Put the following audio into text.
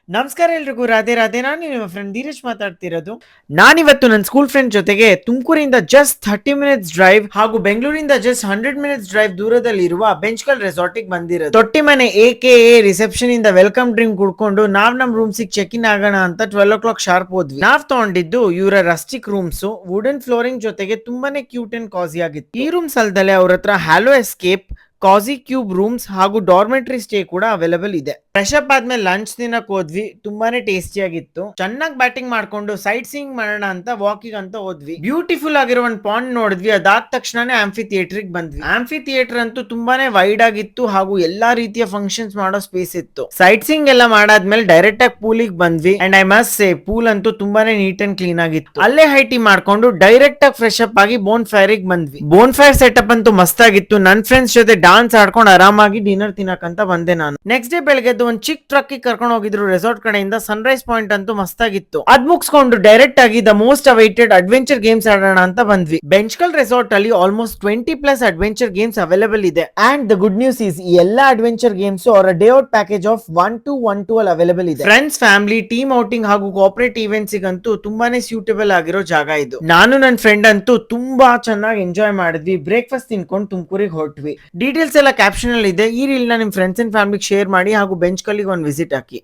ನಮಸ್ಕಾರ ಎಲ್ರಿಗೂ, ರಾಧೆ ರಾಧೆ. ನಾನು ನಿಮ್ಮ ಫ್ರೆಂಡ್ ಧೀರಜ್ ಮಾತಾಡ್ತಿರೋದು. ನಾನಿವತ್ತು ನನ್ನ ಸ್ಕೂಲ್ ಫ್ರೆಂಡ್ ಜೊತೆಗೆ ತುಮಕೂರಿಂದ ಜಸ್ಟ್ 30 ಮಿನಿಟ್ಸ್ ಡ್ರೈವ್ ಹಾಗೂ ಬೆಂಗಳೂರಿಂದ ಜಸ್ಟ್ 100 ಮಿನಿಟ್ಸ್ ಡ್ರೈವ್ ದೂರದಲ್ಲಿರುವ ಬೆಂಚ್ಕಲ್ ರೆಸಾರ್ಟಿಗೆ ಬಂದಿರೋದು. ತೊಟ್ಟಿ ಮನೆ AKA ರಿಸೆಪ್ಷನ್ ಇಂದ ವೆಲ್ಕಮ್ ಡ್ರಿಂಕ್ ಕುಡ್ಕೊಂಡು ನಾವ್ ನಮ್ ರೂಮ್ಸಿಗೆ ಚೆಕ್ ಇನ್ ಆಗೋಣ ಅಂತ 12 o'clock ಶಾರ್ಪ್ ಹೋದ್ವಿ. ನಾವ್ ತಗೊಂಡಿದ್ದು ಇವರ ರಸ್ಟಿಕ್ ರೂಮ್ಸ್. ವುಡನ್ ಫ್ಲೋರಿಂಗ್ ಜೊತೆಗೆ ತುಂಬಾನೇ ಕ್ಯೂಟ್ ಅಂಡ್ ಕಾಸಿ ಆಗಿತ್ತು. ಈ ರೂಮ್ಸ್ ಅಲ್ದಲೆ ಅವ್ರ ಹತ್ರ ಹ್ಯಾಲೋ ಎಸ್ಕೇಪ್, ಕಾಸಿ ಕ್ಯೂಬ್ ರೂಮ್ಸ್ ಹಾಗೂ ಡಾರ್ಮೆಟ್ರಿ ಸ್ಟೇ ಕೂಡ ಅವೈಲೇಬಲ್ ಇದೆ. ಫ್ರೆಶ್ ಅಪ್ ಆದ್ಮೇಲೆ ಲಂಚ್ ತಿನ್ನಕ್ ಹೋದ್ವಿ. ತುಂಬಾನೇ ಟೇಸ್ಟಿ ಆಗಿತ್ತು. ಚೆನ್ನಾಗಿ ಬ್ಯಾಟಿಂಗ್ ಮಾಡ್ಕೊಂಡು ಸೈಟ್ ಸೀಯಿಂಗ್ ಮಾಡೋಣ ಅಂತ ವಾಕಿಂಗ್ ಅಂತ ಹೋದ್ವಿ. ಬ್ಯೂಟಿಫುಲ್ ಆಗಿರೋ ಒಂದು ಪಾಂಡ್ ನೋಡಿದ್ವಿ. ಅದಾದ ತಕ್ಷಣನೇ ಆಂಫಿ ಥಿಯೇಟರ್ ಬಂದ್ವಿ. ಆಂಫಿ ಥಿಯೇಟರ್ ಅಂತೂ ತುಂಬಾನೇ ವೈಡ್ ಆಗಿತ್ತು ಹಾಗೂ ಎಲ್ಲಾ ರೀತಿಯ ಫಂಕ್ಷನ್ಸ್ ಮಾಡೋ ಸ್ಪೇಸ್ ಇತ್ತು. ಸೈಟ್ ಸೀಯಿಂಗ್ ಎಲ್ಲ ಮಾಡಾದ್ಮೇಲೆ ಡೈರೆಕ್ಟ್ ಆಗಿ ಪೂಲಿಗೆ ಬಂದ್ವಿ. And I must say pool ಅಂತೂ ತುಂಬಾನೇ ನೀಟ್ ಅಂಡ್ ಕ್ಲೀನ್ ಆಗಿತ್ತು. ಅಲ್ಲೇ ಹೈಟಿ ಮಾಡ್ಕೊಂಡು ಡೈರೆಕ್ಟ್ ಆಗಿ ಫ್ರೆಶ್ ಅಪ್ ಆಗಿ ಬೋನ್ ಫೈರ್ ಬಂದ್ವಿ. ಬೋನ್ ಫೈರ್ ಸೆಟಪ್ ಅಂತೂ ಮಸ್ತ್ ಆಗಿತ್ತು. ನನ್ ಫ್ರೆಂಡ್ಸ್ ಜೊತೆ ಡಾನ್ಸ್ ಆಡ್ಕೊಂಡು ಆರಾಮಾಗಿ ಡಿನ್ನರ್ ತಿನ್ನಕಂತ ಬಂದೆ ನಾನು. ನೆಕ್ಸ್ಟ್ ಡೇ ಬೆಳಗ್ಗೆ ಒಂದು ಚಿಕ್ ಟ್ರಕ್ ಕರ್ಕೊಂಡು ಹೋಗಿದ್ರು ರೆಸಾರ್ಟ್ ಕಡೆಯಿಂದ. ಸನ್ರೈಸ್ ಪಾಯಿಂಟ್ ಅಂತೂ ಮಸ್ತಾಗಿತ್ತು. ಅದ್ ಮುಗಿಸ್ಕೊಂಡು ಡೈರೆಕ್ಟ್ ಆಗಿ the most awaited adventure games ಆಡೋಣ ಅಂತ ಬಂದ್ವಿ. ಬೆಂಚ್ಕಲ್ ರೆಸಾರ್ಟ್ ಅಲ್ಲಿ ಆಲ್ಮೋಸ್ಟ್ 20+ ಅಡ್ವೆಂಚರ್ ಗೇಮ್ಸ್ ಅವೈಲೇಬಲ್ ಇದೆ. And the good news is ಈ ಎಲ್ಲಾ ಅಡ್ವೆಂಚರ್ ಗೇಮ್ಸ್ ಅವರ day out package of 1 to 1 ಅಲ್ಲಿ ಅವೈಲೇಬಲ್ ಇದೆ. ಫ್ರೆಂಡ್ಸ್, ಫ್ಯಾಮಿಲಿ, ಟೀಮ್ ಔಟಿಂಗ್ ಹಾಗೂ ಕೋಆಪರೇಟ್ ಇವೆಂಟ್ಸ್ ಗಂತೂ ತುಂಬಾನೇ ಸೂಟೇಬಲ್ ಆಗಿರೋ ಜಾಗ ಇದು. ನಾನು ನನ್ನ ಫ್ರೆಂಡ್ ಅಂತೂ ತುಂಬಾ ಚೆನ್ನಾಗಿ ಎಂಜಾಯ್ ಮಾಡಿದ್ವಿ. ಬ್ರೇಕ್ಫಾಸ್ಟ್ ತಿನ್ಕೊಂಡು ತುಮಕೂರಿಗೆ ಹೊರಟ್ವಿ. ಡೀಟೇಲ್ಸ್ ಎಲ್ಲ ಕ್ಯಾಪ್ಷನ್ ಅಲ್ಲಿ ಇದೆ. ಈ ರೀಲ್ ನ ನಿಮ್ ಫ್ರೆಂಡ್ಸ್ ಅಂಡ್ ಫ್ಯಾಮಿಲಿಗೆ ಶೇರ್ ಮಾಡಿ ಹಾಗೂ ಬೆಂಚ್ಕಲ್ಗೆ ಒಂದು ವಿಸಿಟ್ ಹಾಕಿ.